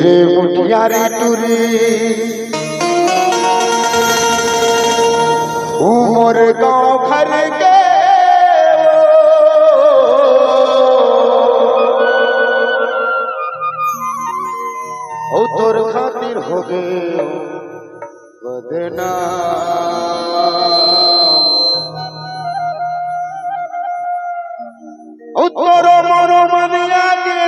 रे मुठियारी टूरी उमर गाँव घर के ओ तोर खातिर हो गए बदना ओ तोरो मोरो मनिया के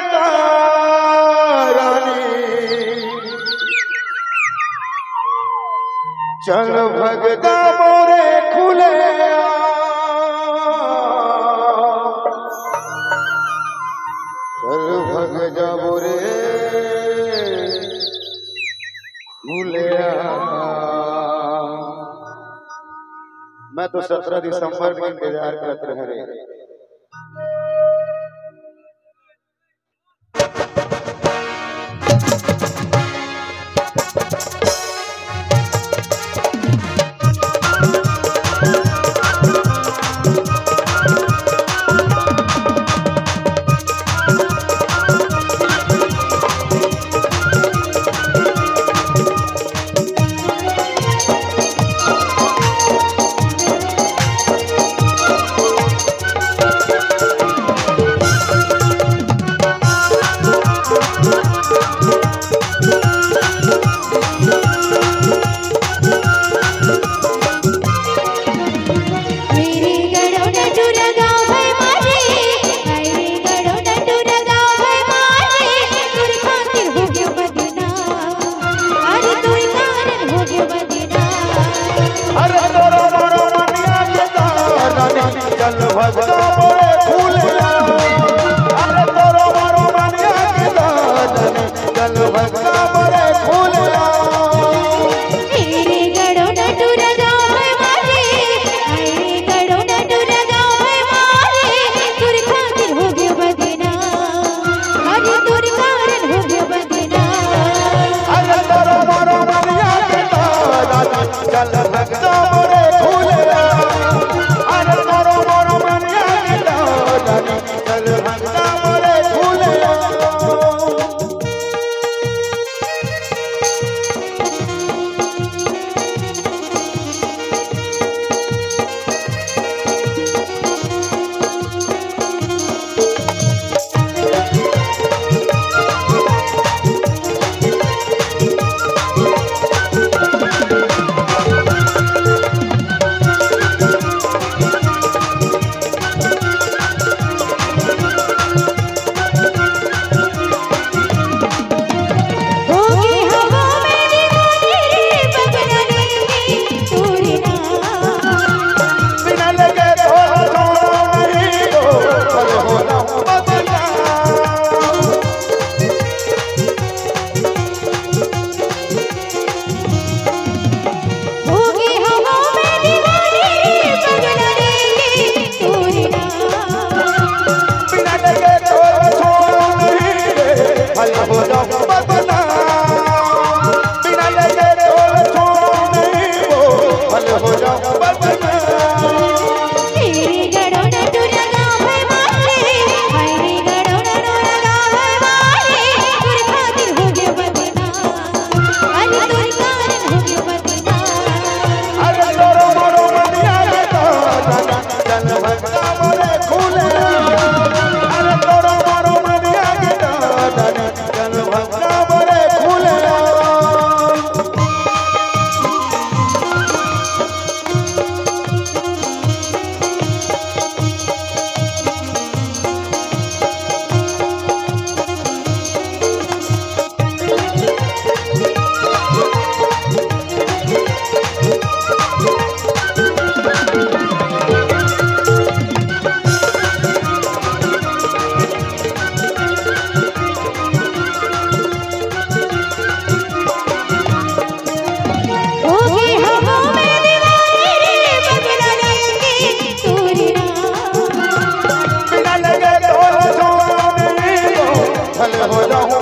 चल भगदा मोरे खुले चल भगदा मोरे खुले। मैं तो 17 दिसंबर में इंतजार करते रह रहे। फल हो जाऊं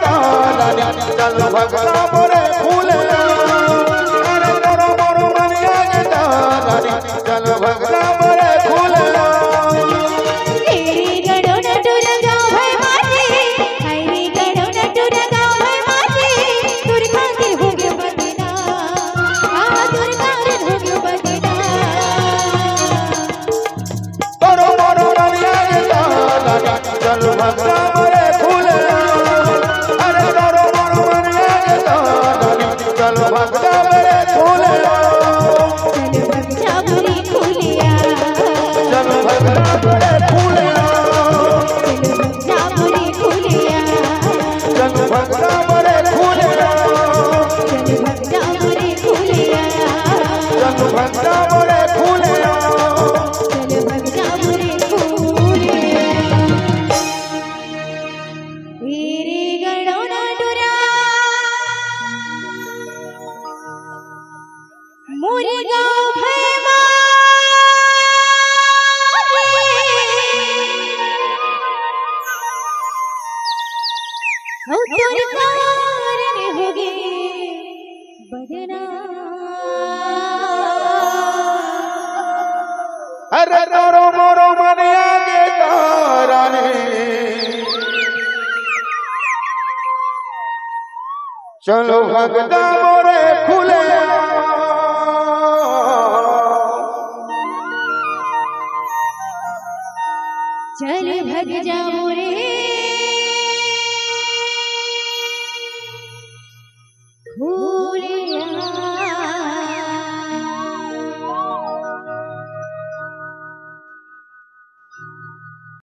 चल भगला मोरे फूले अरे तोरो मोरो मनिया के दानी चल भगला मोरे फूले तेरी गड़ो न टूर गाँव है माटे तेरी गड़ो न टूर गाँव है माटे तुर खातिर हो गयो बदना तुर कारण हो गयो बदना तोरो मोरो मनिया के दानी चल भगला मोरे फूले अरे तोरो मोरो मनिया के दानी चल भगला मोरे फूले चल भगला मोरे फूलिया चल भगला मोरे फूले चल भगला मोरे फूलिया चल भगला मोरे फूले चल भगला मोरे फूलिया तेरे गड़ो न डुरा मोरे गाँव है तुर कारण हो गए बदना अरे तोरो मोरो मनिया के ताराने चलो भगदा मोरे खुले चल भग जा मोरे फूले